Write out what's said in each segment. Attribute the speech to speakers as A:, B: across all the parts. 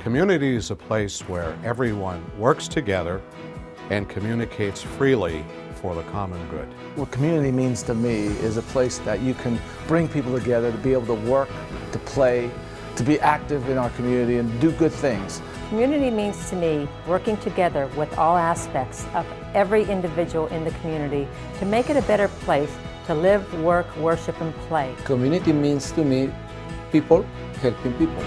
A: Community is a place where everyone works together and communicates freely for the common good.
B: What community means to me is a place that you can bring people together to be able to work, to play, to be active in our community and do good things.
C: Community means to me working together with all aspects of every individual in the community to make it a better place to live, work, worship, and play.
D: Community means to me people helping people.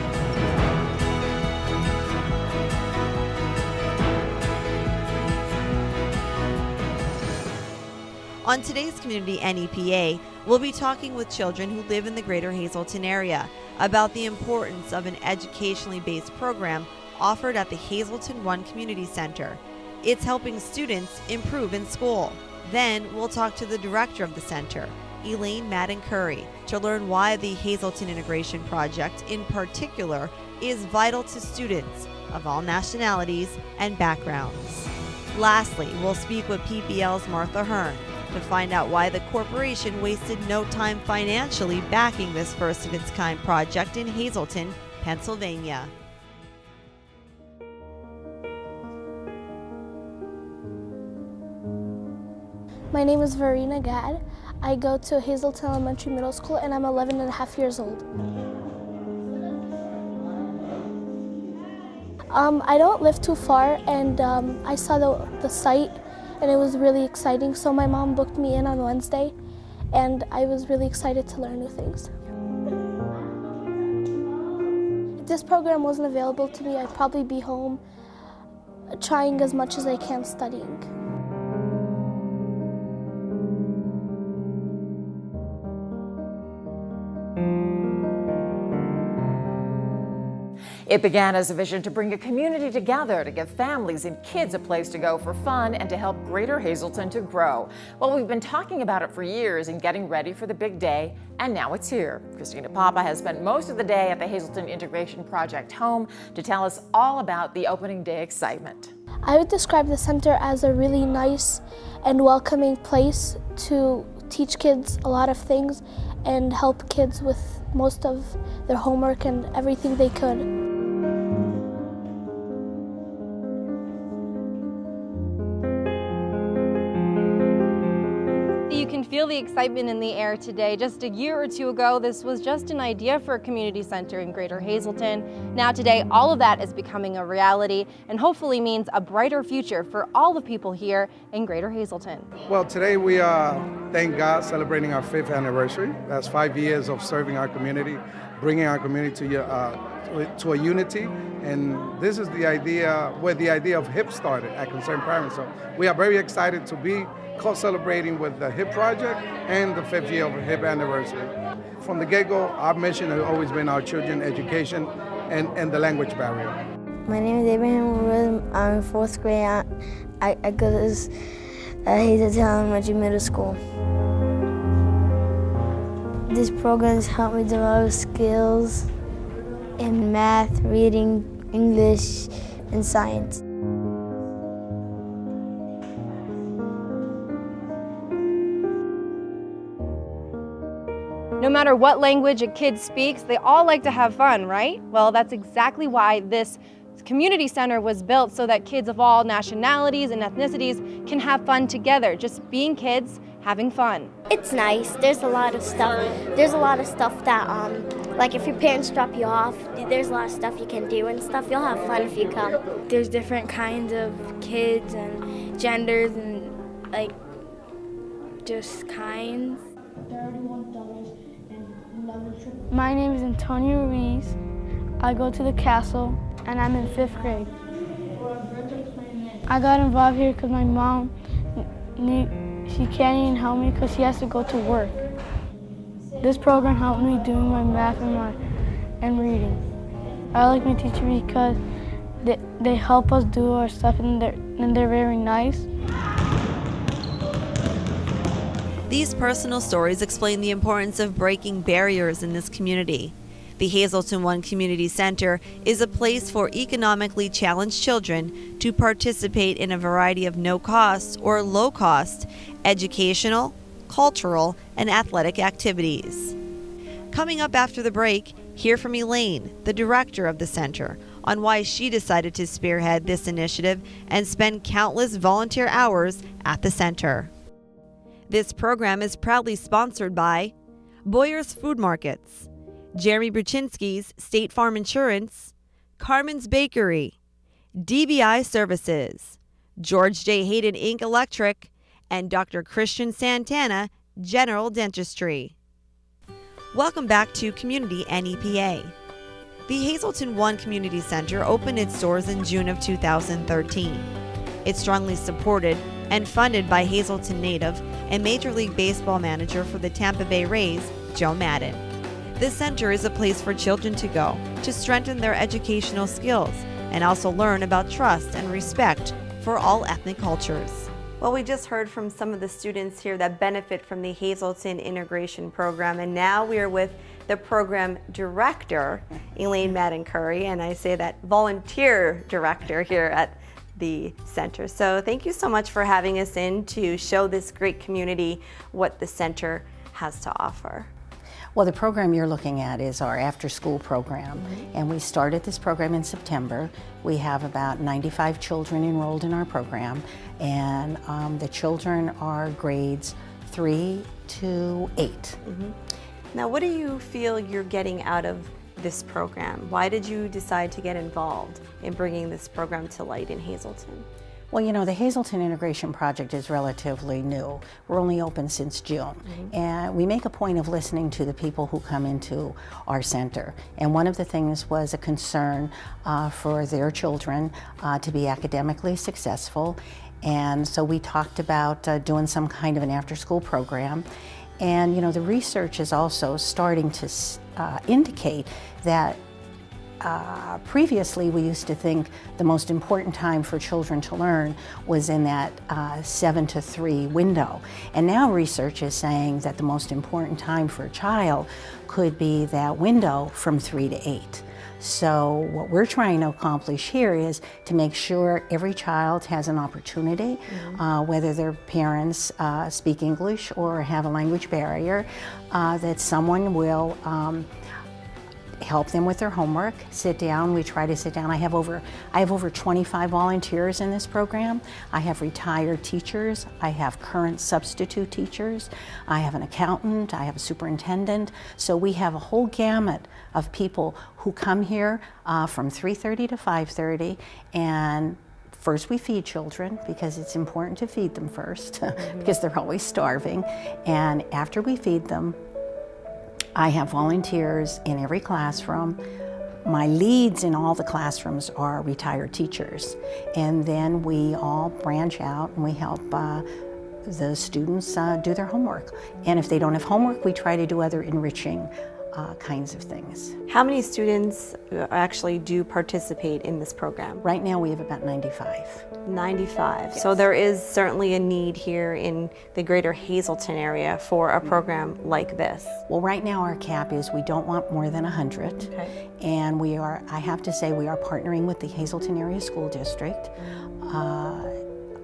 E: On today's Community NEPA, we'll be talking with children who live in the greater Hazleton area about the importance of an educationally based program offered at the Hazleton 1 Community Center. It's helping students improve in school. Then we'll talk to the director of the center, Elaine Madden Curry, to learn why the Hazleton Integration Project in particular is vital to students of all nationalities and backgrounds. Lastly, we'll speak with PPL's Martha Hearn to find out why the corporation wasted no time financially backing this first-of-its-kind project in Hazleton, Pennsylvania.
F: My name is Verena Gad. I go to Hazleton Elementary Middle School and I'm 11 and a half years old. I don't live too far and I saw the site and it was really exciting, so my mom booked me in on Wednesday and I was really excited to learn new things. If this program wasn't available to me, I'd probably be home trying as much as I can studying.
G: It began as a vision to bring a community together to give families and kids a place to go for fun and to help Greater Hazleton to grow. Well, we've been talking about it for years and getting ready for the big day, and now it's here. Christina Papa has spent most of the day at the Hazleton Integration Project home to tell us all about the opening day excitement.
F: I would describe the center as a really nice and welcoming place to teach kids a lot of things and help kids with most of their homework and everything they could.
H: You can feel the excitement in the air today. Just a year or two ago, this was just an idea for a community center in Greater Hazleton. Now today, all of that is becoming a reality and hopefully means a brighter future for all the people here in Greater Hazleton.
I: Well, today we are, thank God, celebrating our 5th anniversary. That's 5 years of serving our community, bringing our community to a unity. And this is the idea, where the idea of HIP started at Concerned Parents. So we are very excited to be co-celebrating with the HIP project and the 5th year of the HIP anniversary. From the get-go, our mission has always been our children's education and the language barrier.
J: My name is Abraham Wood. I'm in 4th grade. I go to Hazleton Elementary Middle School. This program has helped me develop skills in math, reading, English, and science.
H: No matter what language a kid speaks, they all like to have fun, right? Well, that's exactly why this community center was built, so that kids of all nationalities and ethnicities can have fun together, just being kids, having fun.
K: It's nice. There's a lot of stuff. There's a lot of stuff that, like if your parents drop you off, there's a lot of stuff you can do and stuff. You'll have fun if you come.
L: There's different kinds of kids and genders and like just kinds.
M: My name is Antonio Ruiz. I go to the castle and I'm in 5th grade. I got involved here because my mom, she can't even help me because she has to go to work. This program helped me doing my math and reading. I like my teacher because they help us do our stuff and they're very nice.
E: These personal stories explain the importance of breaking barriers in this community. The Hazleton 1 Community Center is a place for economically challenged children to participate in a variety of no-cost or low-cost educational, cultural, and athletic activities. Coming up after the break, Hear from Elaine, the director of the center, on why she decided to spearhead this initiative and spend countless volunteer hours at the center. This program is proudly sponsored by Boyer's Food Markets, Jeremy Bruczynski's State Farm Insurance, Carmen's Bakery, DBI Services, George J. Hayden Inc. Electric, and Dr. Christian Santana General Dentistry. Welcome back to Community NEPA. The Hazleton One Community Center opened its doors in June of 2013. It's strongly supported and funded by Hazleton native and Major League Baseball manager for the Tampa Bay Rays, Joe Maddon. This center is a place for children to go to strengthen their educational skills and also learn about trust and respect for all ethnic cultures. Well, we just heard from some of the students here that benefit from the Hazleton Integration Program, and now we are with the program director, Elaine Madden Curry, and I say that volunteer director here at the center. So thank you so much for having us in to show this great community what the center has to offer.
N: Well, the program you're looking at is our after-school program, and we started this program in September. We have about 95 children enrolled in our program, and the children are grades 3 to 8.
E: Now, what do you feel you're getting out of this program? Why did you decide to get involved in bringing this program to light in Hazleton?
N: Well, you know, the Hazleton Integration Project is relatively new. We're only open since June. And we make a point of listening to the people who come into our center. And one of the things was a concern for their children to be academically successful. And so we talked about doing some kind of an after-school program. And, you know, the research is also starting to indicate that previously, we used to think the most important time for children to learn was in that 7 to 3 window. And now research is saying that the most important time for a child could be that window from 3 to 8. So what we're trying to accomplish here is to make sure every child has an opportunity, whether their parents speak English or have a language barrier, that someone will help them with their homework, sit down. We try to sit down. I have over 25 volunteers in this program. I have retired teachers. I have current substitute teachers. I have an accountant. I have a superintendent. So we have a whole gamut of people who come here from 3:30 to 5:30, and first we feed children because it's important to feed them first because they're always starving. And after we feed them, I have volunteers in every classroom. My leads in all the classrooms are retired teachers. And then we all branch out and we help the students do their homework. And if they don't have homework, we try to do other enriching kinds of things.
E: How many students actually do participate in this program?
N: Right now we have about 95.
E: 95. Yes. So there is certainly a need here in the greater Hazleton area for a program like this.
N: Well, right now our cap is we don't want more than 100.
E: Okay.
N: And we are, I have to say, we are partnering with the Hazleton Area School District.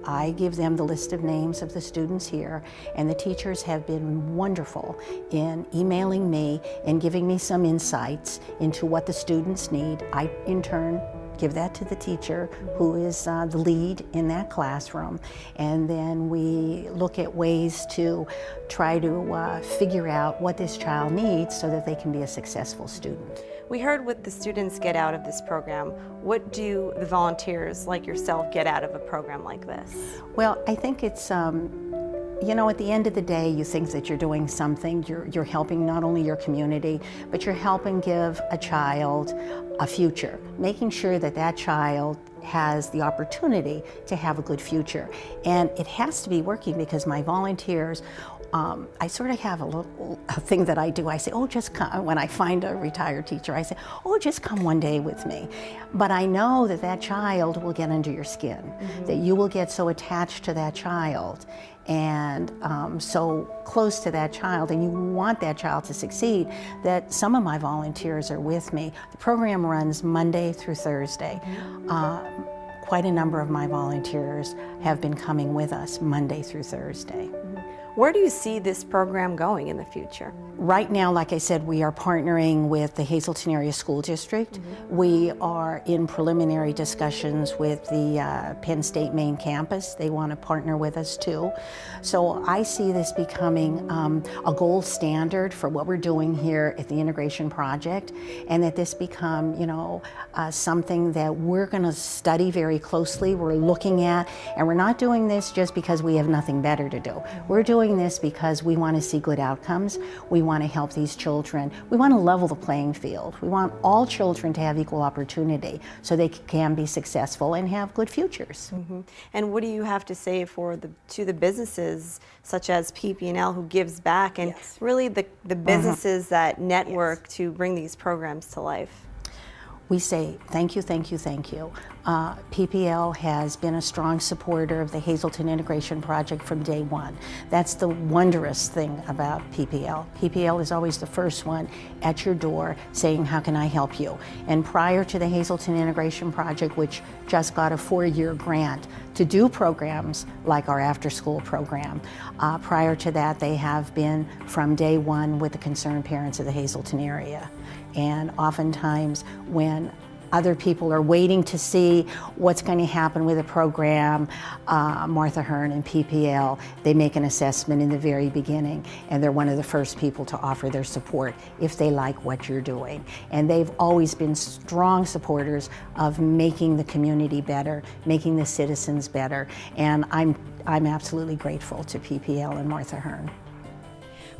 N: I give them the list of names of the students here, and the teachers have been wonderful in emailing me and giving me some insights into what the students need. I, in turn, give that to the teacher who is the lead in that classroom, and then we look at ways to try to figure out what this child needs so that they can be a successful student.
E: We heard what the students get out of this program. What do the volunteers like yourself get out of a program like this?
N: Well, I think it's, you know, at the end of the day, you think that you're doing something. You're helping not only your community, but you're helping give a child a future, making sure that that child has the opportunity to have a good future. And it has to be working because my volunteers, I sort of have a thing that I do. I say, oh, just come. When I find a retired teacher, I say, oh, just come one day with me. But I know that that child will get under your skin, that you will get so attached to that child and so close to that child, and you want that child to succeed, that some of my volunteers are with me. The program runs Monday through Thursday. Quite a number of my volunteers have been coming with us Monday through Thursday.
E: Where do you see this program going in the future?
N: Right now, like I said, we are partnering with the Hazleton Area School District. We are in preliminary discussions with the Penn State main campus. They want to partner with us too. So I see this becoming a gold standard for what we're doing here at the Integration Project, and that this become, something that we're going to study very closely, we're looking at, and we're not doing this just because we have nothing better to do. We're doing this because we want to see good outcomes. We want to help these children. We want to level the playing field. We want all children to have equal opportunity so they can be successful and have good futures.
E: And what do you have to say to the businesses such as PPL who gives back, and really the businesses that network to bring these programs to life?
N: We say thank you, thank you, thank you. PPL has been a strong supporter of the Hazleton Integration Project from day one. That's the wondrous thing about PPL. PPL is always the first one at your door saying, how can I help you? And prior to the Hazleton Integration Project, which just got a 4-year grant to do programs like our after-school program, prior to that they have been from day one with the concerned parents of the Hazleton area. And oftentimes when other people are waiting to see what's going to happen with a program, Martha Hearn and PPL, they make an assessment in the very beginning, and they're one of the first people to offer their support if they like what you're doing. And they've always been strong supporters of making the community better, making the citizens better, and I'm absolutely grateful to PPL and Martha Hearn.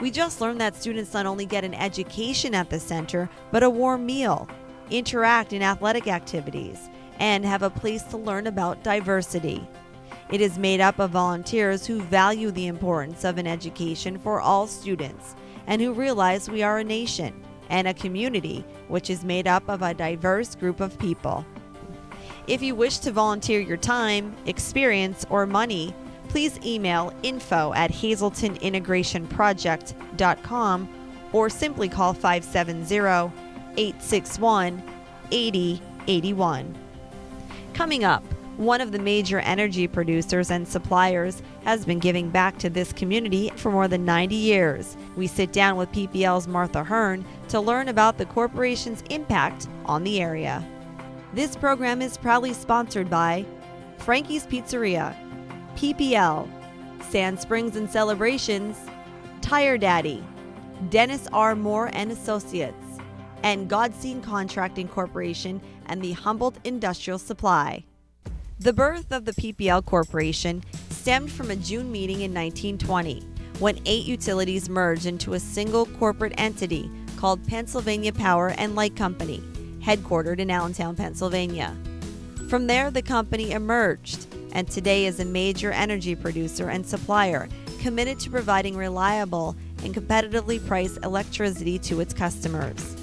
E: We just learned that students not only get an education at the center, but a warm meal, interact in athletic activities, and have a place to learn about diversity. It is made up of volunteers who value the importance of an education for all students and who realize we are a nation and a community which is made up of a diverse group of people. If you wish to volunteer your time, experience, or money, please email info@hazletonintegrationproject.com or simply call 570-861-8081. Coming up, one of the major energy producers and suppliers has been giving back to this community for more than 90 years. We sit down with PPL's Martha Hearn to learn about the corporation's impact on the area. This program is proudly sponsored by Frankie's Pizzeria, PPL, Sand Springs and Celebrations, Tire Daddy, Dennis R. Moore and Associates, and Godseen Contracting Corporation and the Humboldt Industrial Supply. The birth of the PPL Corporation stemmed from a June meeting in 1920 when 8 utilities merged into a single corporate entity called Pennsylvania Power and Light Company, headquartered in Allentown, Pennsylvania. From there, the company emerged and today is a major energy producer and supplier committed to providing reliable and competitively priced electricity to its customers.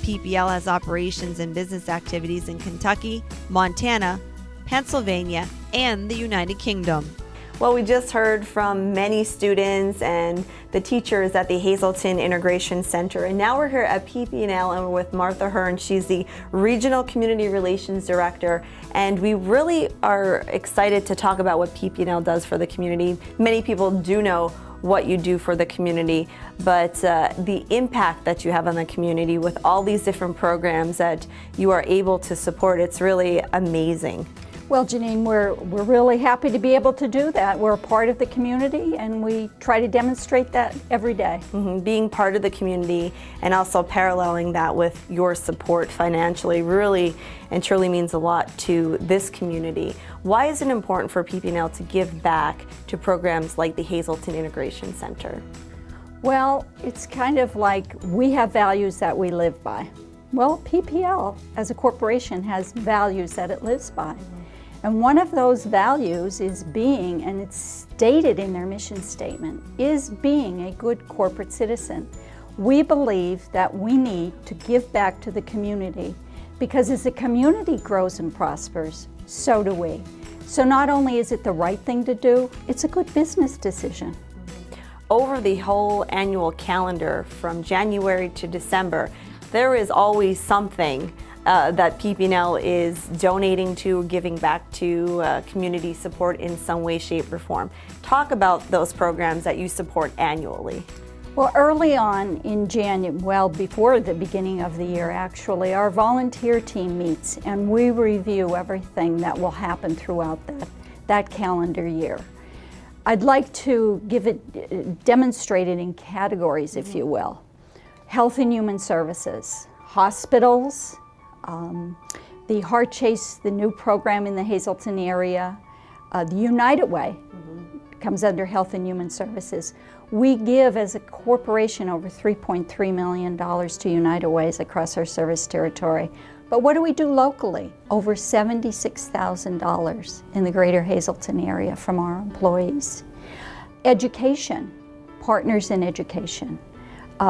E: PPL has operations and business activities in Kentucky, Montana, Pennsylvania, and the United Kingdom. Well, we just heard from many students and the teachers at the Hazleton Integration Center, and now we're here at PPL and we're with Martha Hearn. She's the Regional Community Relations Director, and we really are excited to talk about what PPL does for the community. Many people do know what you do for the community, but the impact that you have on the community with all these different programs that you are able to support, it's really amazing.
O: Well, Janine, we're really happy to be able to do that. We're a part of the community and we try to demonstrate that every day.
E: Being part of the community and also paralleling that with your support financially really and truly means a lot to this community. Why is it important for PPL to give back to programs like the Hazleton Integration Center?
O: Well, it's kind of like we have values that we live by. Well, PPL as a corporation has values that it lives by. And one of those values is being, and it's stated in their mission statement, is being a good corporate citizen. We believe that we need to give back to the community because as the community grows and prospers, so do we. So not only is it the right thing to do, it's a good business decision.
E: Over the whole annual calendar from January to December, there is always something that PPL is donating to, giving back to community support in some way, shape, or form. Talk about those programs that you support annually.
O: Well, early on in January, well, before the beginning of the year actually, our volunteer team meets and we review everything that will happen throughout that calendar year. I'd like to demonstrate it in categories, if you will. Health and Human Services, hospitals, the Heart Chase, the new program in the Hazleton area, the United Way comes under Health and Human Services. We give as a corporation over $3.3 million to United Ways across our service territory. But what do we do locally? Over $76,000 in the greater Hazleton area from our employees. Education, partners in education.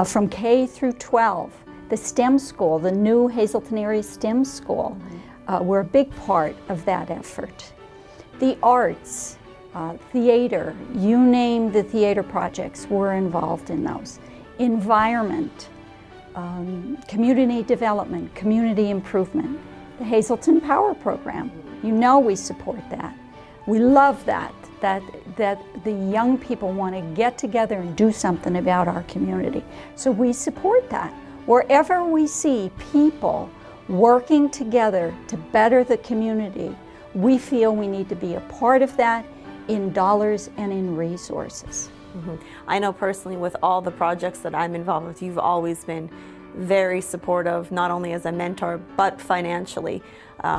O: From K through 12, the STEM school, the new Hazleton area STEM school, we're a big part of that effort. The arts, theater, you name the theater projects, we're involved in those. Environment, community development, community improvement, the Hazleton Power Program, you know we support that. We love that the young people want to get together and do something about our community. So we support that. Wherever we see people working together to better the community, we feel we need to be a part of that in dollars and in resources.
E: I know personally with all the projects that I'm involved with, you've always been very supportive, not only as a mentor, but financially.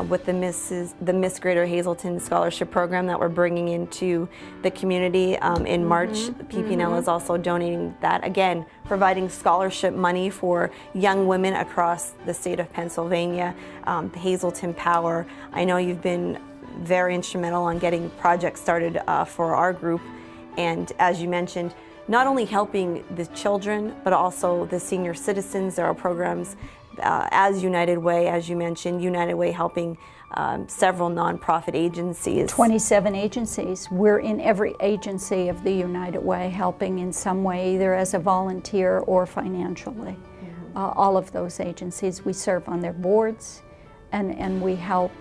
E: With the Miss Greater Hazleton Scholarship Program that we're bringing into the community in March, PPL is also donating that, again, providing scholarship money for young women across the state of Pennsylvania. Hazleton Power, I know you've been very instrumental on getting projects started for our group, and as you mentioned, not only helping the children, but also the senior citizens. There are programs as United Way, as you mentioned, United Way helping several nonprofit agencies.
O: 27 agencies. We're in every agency of the United Way, helping in some way, either as a volunteer or financially. All of those agencies, we serve on their boards, and we help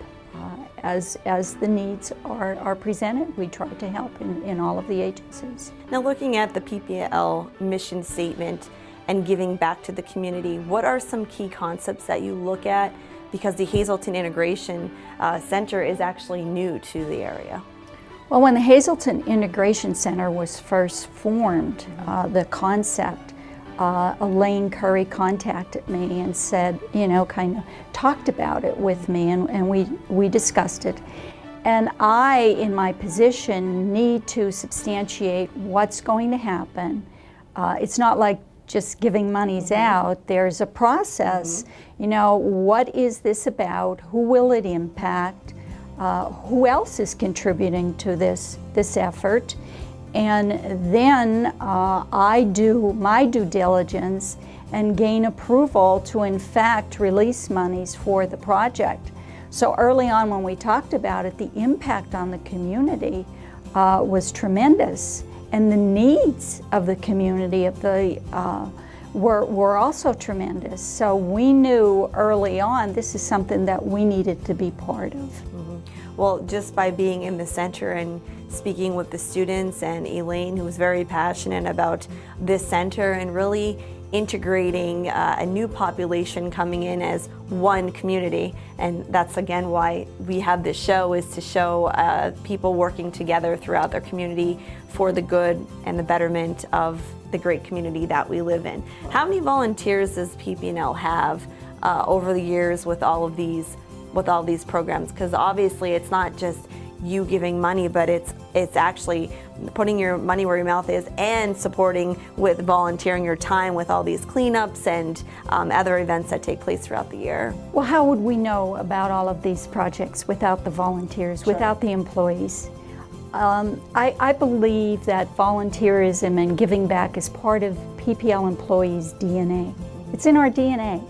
O: as the needs are presented. We try to help in all of the agencies.
E: Now, looking at the PPL mission statement and giving back to the community, what are some key concepts that you look at? Because the Hazleton Integration Center is actually new to the area.
O: Well, when the Hazleton Integration Center was first formed, the concept, Elaine Curry contacted me and said, you know, kind of talked about it with me, and we discussed it. And I, in my position, need to substantiate what's going to happen. It's not like just giving monies out. There's a process. You know, what is this about? Who will it impact? Who else is contributing to this effort? And then I do my due diligence and gain approval to, in fact, release monies for the project. So early on when we talked about it, the impact on the community was tremendous. And the needs of the community were also tremendous. So we knew early on this is something that we needed to be part of.
E: Well, just by being in the center and speaking with the students, and Elaine, who was very passionate about this center and really integrating a new population coming in as one community. And that's again why we have this show, is to show people working together throughout their community for the good and the betterment of the great community that we live in. How many volunteers does PPL have over the years with all of these programs? Because obviously it's not just you giving money, but it's actually putting your money where your mouth is and supporting with volunteering your time with all these cleanups and other events that take place throughout the year.
O: Well, how would we know about all of these projects without the volunteers, without the employees? I believe that volunteerism and giving back is part of PPL employees' DNA. It's in our DNA.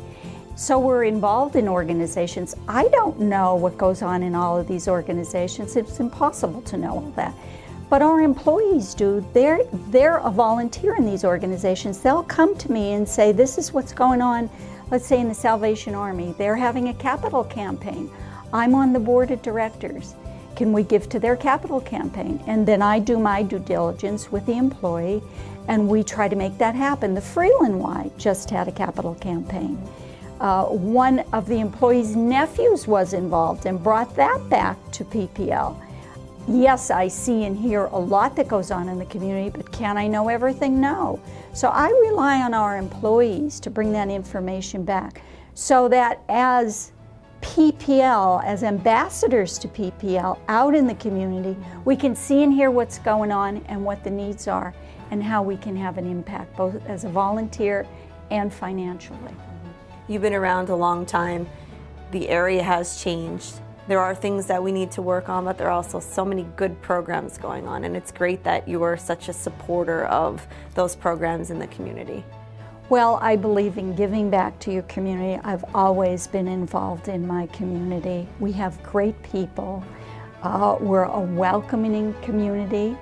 O: So we're involved in organizations. I don't know what goes on in all of these organizations. It's impossible to know all that. But our employees do. They're a volunteer in these organizations. They'll come to me and say, this is what's going on, let's say in the Salvation Army. They're having a capital campaign. I'm on the board of directors. Can we give to their capital campaign? And then I do my due diligence with the employee And we try to make that happen. The Freeland Y just had a capital campaign. One of the employees' nephews was involved and brought that back to PPL. Yes, I see and hear a lot that goes on in the community, but can I know everything? No. So I rely on our employees to bring that information back so that as PPL, as ambassadors to PPL out in the community, we can see and hear what's going on and what the needs are and how we can have an impact, both as a volunteer and financially.
E: You've been around a long time. The area has changed. There are things that we need to work on, but there are also so many good programs going on, and it's great that you are such a supporter of those programs in the community.
O: Well, I believe in giving back to your community. I've always been involved in my community. We have great people. We're a welcoming community.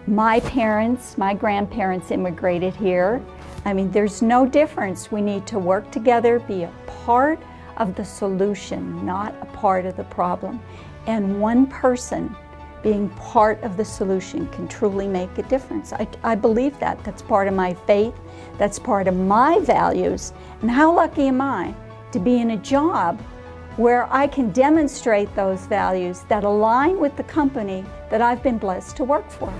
O: My parents, my grandparents immigrated here. I mean, there's no difference. We need to work together, be a part of the solution, not a part of the problem. And one person being part of the solution can truly make a difference. I believe that. That's part of my faith. That's part of my values. And how lucky am I to be in a job where I can demonstrate those values that align with the company that I've been blessed to work for.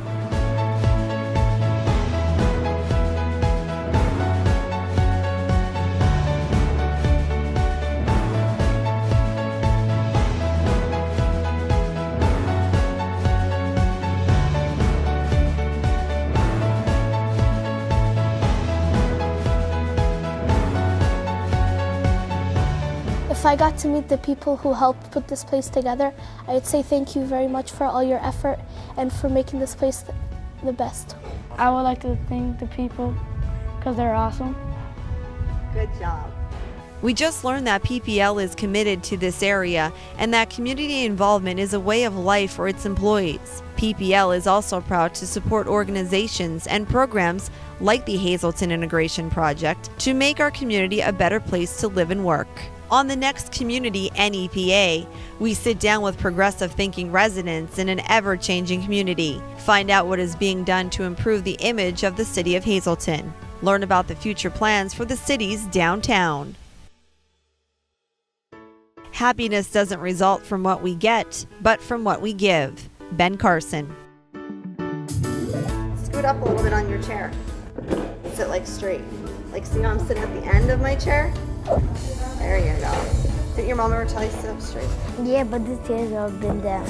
F: If I got to meet the people who helped put this place together, I would say thank you very much for all your effort and for making this place the best.
M: I would like to thank the people because they're awesome.
E: Good job. We just learned that PPL is committed to this area and that community involvement is a way of life for its employees. PPL is also proud to support organizations and programs like the Hazleton Integration Project to make our community a better place to live and work. On the next Community NEPA, we sit down with progressive thinking residents in an ever-changing community. Find out what is being done to improve the image of the city of Hazleton. Learn about the future plans for the city's downtown. Happiness doesn't result from what we get, but from what we give. Ben Carson.
P: Scoot up a little bit on your chair. Sit like straight. Like, see how I'm sitting at the end of my chair? There you go. Didn't your mom ever tell you to sit up straight?
J: Yeah, but the chairs have been down.